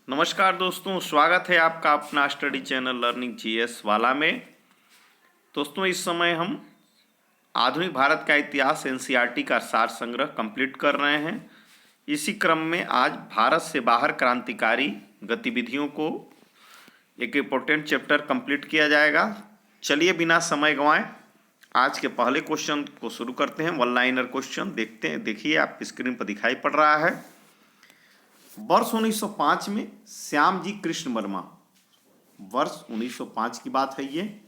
नमस्कार दोस्तों, स्वागत है आपका अपना स्टडी चैनल लर्निंग जीएस वाला में। दोस्तों, इस समय हम आधुनिक भारत का इतिहास एनसीईआरटी का सार संग्रह कंप्लीट कर रहे हैं। इसी क्रम में आज भारत से बाहर क्रांतिकारी गतिविधियों को एक इम्पोर्टेंट चैप्टर कंप्लीट किया जाएगा। चलिए बिना समय गंवाए आज के पहले क्वेश्चन को शुरू करते हैं। वन लाइनर क्वेश्चन देखते हैं। देखिए, आप स्क्रीन पर दिखाई पड़ रहा है। वर्ष 1905 में श्यामजी कृष्ण वर्मा, वर्ष 1905 की बात है ये,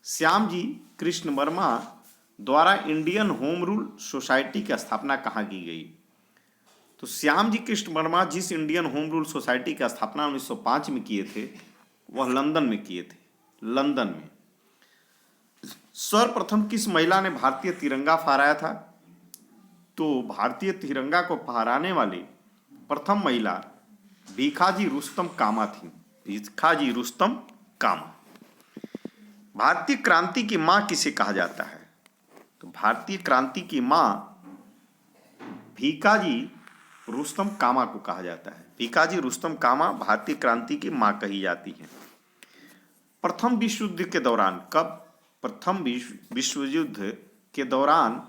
श्यामजी कृष्ण वर्मा द्वारा इंडियन होम रूल सोसाइटी की स्थापना कहाँ की गई? तो श्यामजी कृष्ण वर्मा जिस इंडियन होम रूल सोसाइटी की स्थापना 1905 में किए थे, वह लंदन में किए थे। लंदन में सर्वप्रथम किस महिला ने भारतीय तिरंगा फहराया था? तो भारतीय तिरंगा को फहराने वाली प्रथम महिला भीखाजी रुस्तम कामा थी। भीखाजी रुस्तम कामा। भारतीय क्रांति की मां किसे कहा जाता है? तो भारतीय क्रांति की मां भीखाजी रुस्तम कामा को कहा जाता है। भीखाजी रुस्तम कामा भारतीय क्रांति की मां कही जाती है। प्रथम विश्व युद्ध के दौरान कब? प्रथम विश्व युद्ध के दौरान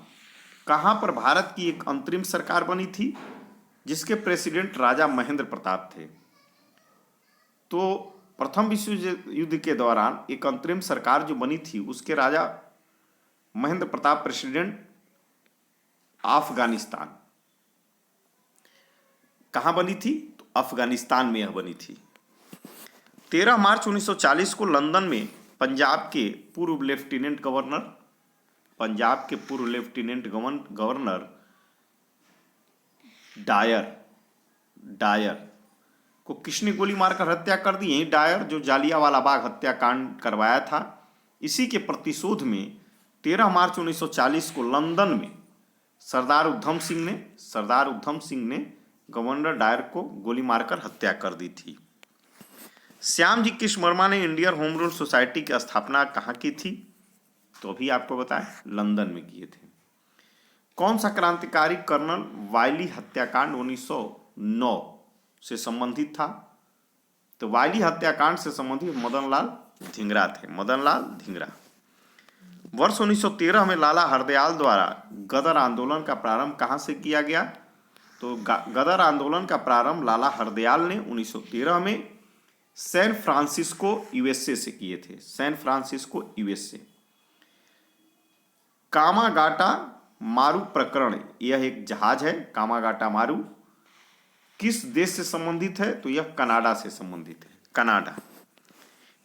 कहां पर भारत की एक अंतरिम सरकार बनी थी, जिसके प्रेसिडेंट राजा महेंद्र प्रताप थे? तो प्रथम विश्व युद्ध के दौरान एक अंतरिम सरकार जो बनी थी, उसके राजा महेंद्र प्रताप प्रेसिडेंट अफगानिस्तान। कहां बनी थी? तो अफगानिस्तान में यह बनी थी। 13 मार्च 1940 को लंदन में पंजाब के पूर्व लेफ्टिनेंट गवर्नर डायर को किसने गोली मारकर हत्या कर दी? यही डायर जो जालियांवाला बाग हत्याकांड करवाया था। इसी के प्रतिशोध में 13 मार्च 1940 को लंदन में सरदार उधम सिंह ने गवर्नर डायर को गोली मारकर हत्या कर दी थी। श्यामजी कृष्ण वर्मा ने इंडियन होम रूल सोसाइटी की स्थापना कहाँ की थी? तो अभी आपको बताएं, लंदन में किए थे। कौन सा क्रांतिकारी कर्नल वायली हत्याकांड 1909 से संबंधित था? तो वायली हत्याकांड से संबंधित मदनलाल धिंगरा थे। मदनलाल धिंगरा। वर्ष 1913 में लाला हरदयाल द्वारा गदर आंदोलन का प्रारंभ कहां से किया गया? तो गदर आंदोलन का प्रारंभ लाला हरदयाल ने 1913 में सैन फ्रांसिस्को यूएसए से किए थे। San Francisco USA. कामागाटा मारू प्रकरण, यह एक जहाज है। कामागाटा मारू किस देश से संबंधित है? तो यह कनाडा से संबंधित है। कनाडा।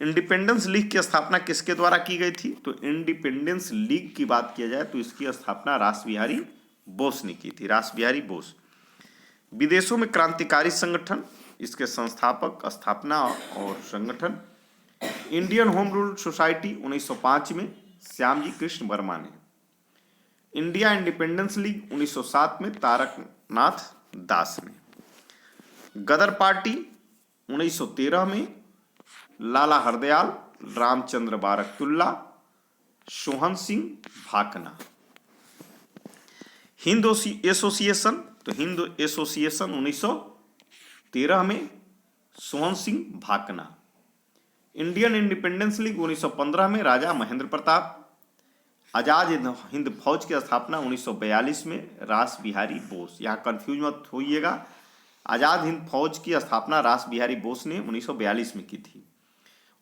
इंडिपेंडेंस लीग की स्थापना किसके द्वारा की गई थी? तो इंडिपेंडेंस लीग की बात किया जाए तो इसकी स्थापना रासबिहारी बोस ने की थी। रासबिहारी बोस। विदेशों में क्रांतिकारी संगठन, इसके संस्थापक, स्थापना और संगठन। इंडियन होम रूल सोसाइटी 1905 में श्यामजी कृष्ण वर्मा ने। इंडिया इंडिपेंडेंस लीग 1907 में तारकनाथ दास ने। गदर पार्टी 1913 में लाला हरदयाल, रामचंद्र बारकतुल्ला, सोहन सिंह भाकना। हिंद एसोसिएशन, तो हिंद एसोसिएशन 1913 में Sohan Singh Bhakna. Indian independence league 1915 में राजा महेंद्र प्रताप। आजाद हिंद फौज की स्थापना 1942 में रासबिहारी बोस। यहाँ कंफ्यूज मत होइएगा, आजाद हिंद फौज की स्थापना रासबिहारी बोस ने 1942 में की थी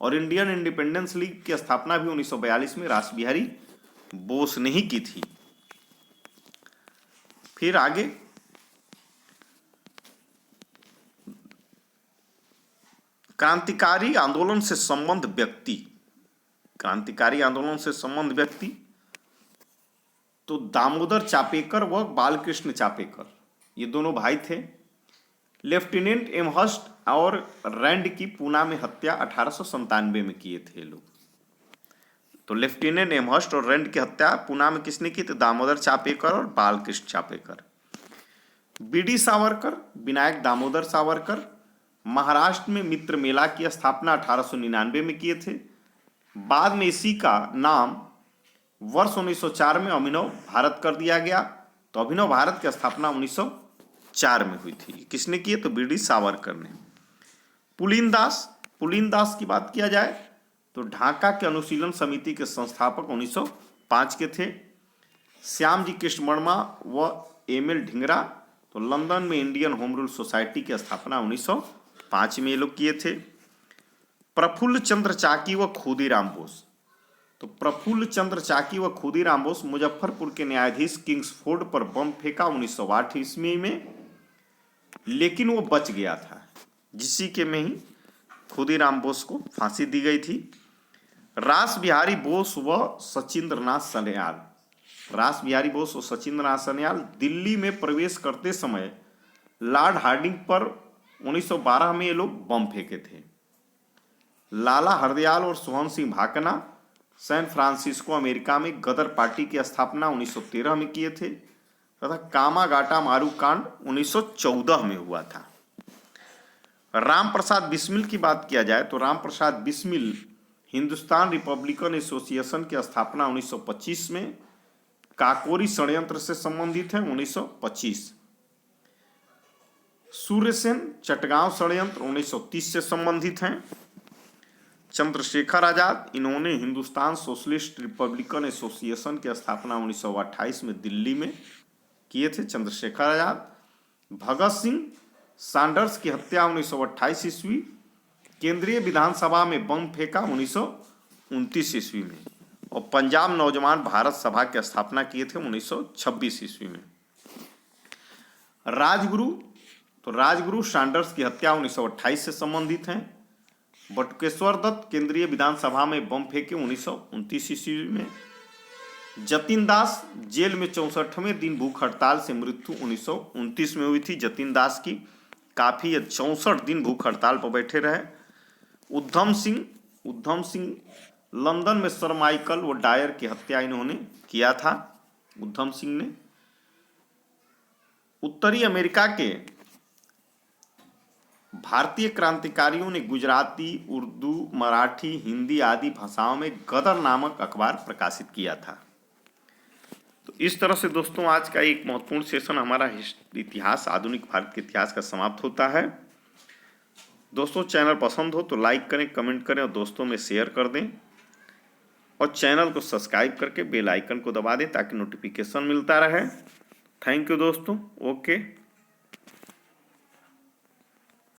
और इंडियन इंडिपेंडेंस लीग की स्थापना भी 1942 में रासबिहारी बोस ने ही की थी। फिर आगे क्रांतिकारी आंदोलन से संबंध व्यक्ति। क्रांतिकारी आंदोलन से संबंध व्यक्ति तो दामोदर चापेकर व बालकृष्ण चापेकर, ये दोनों भाई थे। लेफ्टिनेंट एमहर्स्ट और रैंड की पूना में हत्या 1897 में किए थे लोग। तो लेफ्टिनेंट एमहर्स्ट और रैंड की हत्या पूना में किसने की? तो दामोदर चापेकर और बालकृष्ण चापेकर। बीडी सावरकर, विनायक दामोदर सावरकर, महाराष्ट्र में मित्र मेला की स्थापना 1899 में किए थे। बाद में इसी का नाम वर्ष 1904 में अभिनव भारत कर दिया गया। तो अभिनव भारत की स्थापना 1904 में हुई थी। किसने की? तो बीडी सावरकर ने। पुलिन दास की बात किया जाए तो ढाका के अनुशीलन समिति के संस्थापक 1905 के थे। श्याम जी कृष्ण वर्मा व एम.एल. ढिंगरा तो लंदन में इंडियन होम रूल सोसाइटी की स्थापना 1905 में ये लोग किए थे। प्रफुल्ल चंद्र चाकी व खुदीराम बोस, तो प्रफुल्ल चंद्र चाकी व खुदीराम बोस मुजफ्फरपुर के न्यायाधीश किंग्सफोर्ड पर बम फेंका 1908 ईस्वी में, लेकिन वो बच गया था, जिसी के में ही खुदीराम बोस को फांसी दी गई थी। रास बिहारी बोस व सचिंद्रनाथ सन्याल, रास बिहारी बोस और सचिंद्रनाथ सन्याल दिल्ली में प्रवेश करते समय लॉर्ड हार्डिंग पर 1912 में ये लोग बम फेंके थे। लाला हरदयाल और Sohan Singh Bhakna San Francisco America में गदर पार्टी की स्थापना 1913 में किए थे तथा कामागाटा मारू कांड 1914 में हुआ था। राम प्रसाद बिस्मिल की बात किया जाए तो राम प्रसाद बिस्मिल हिंदुस्तान रिपब्लिकन एसोसिएशन की स्थापना 1925 में, काकोरी षड्यंत्र से संबंधित है 1925। सूर्यसेन चटगांव षड्यंत्र 1930 से संबंधित हैं। चंद्रशेखर आजाद, इन्होंने हिंदुस्तान सोशलिस्ट रिपब्लिकन एसोसिएशन की स्थापना 1928 में दिल्ली में किए थे चंद्रशेखर आजाद। भगत सिंह सैंडर्स की हत्या 1928 ईस्वी, केंद्रीय विधानसभा में बम फेंका 1929 ईस्वी में, और पंजाब नौजवान भारत सभा की स्थापना किए थे 1926 ईस्वी में। राजगुरु सैंडर्स की हत्या 1928 से संबंधित हैं। बटुकेश्वर दत्त केंद्रीय विधानसभा में बम फेंके 1929 ईस्वी में। जतिन दास जेल में 64वें दिन भूख हड़ताल से मृत्यु 1929 में हुई थी जतिन दास की, काफी 64 दिन भूख हड़ताल पर बैठे रहे। उद्धम सिंह लंदन में सर माइकल व डायर की हत्या इन्होंने किया था। उद्धम सिंह ने उत्तरी अमेरिका के भारतीय क्रांतिकारियों ने गुजराती, उर्दू, मराठी, हिंदी आदि भाषाओं में गदर नामक अखबार प्रकाशित किया था। तो इस तरह से दोस्तों आज का एक महत्वपूर्ण सेशन हमारा इतिहास, आधुनिक भारत के इतिहास का समाप्त होता है। दोस्तों चैनल पसंद हो तो लाइक करें, कमेंट करें और दोस्तों में शेयर कर दें, और चैनल को सब्सक्राइब करके बेल आइकन को दबा दें ताकि नोटिफिकेशन मिलता रहे। थैंक यू दोस्तों। ओके।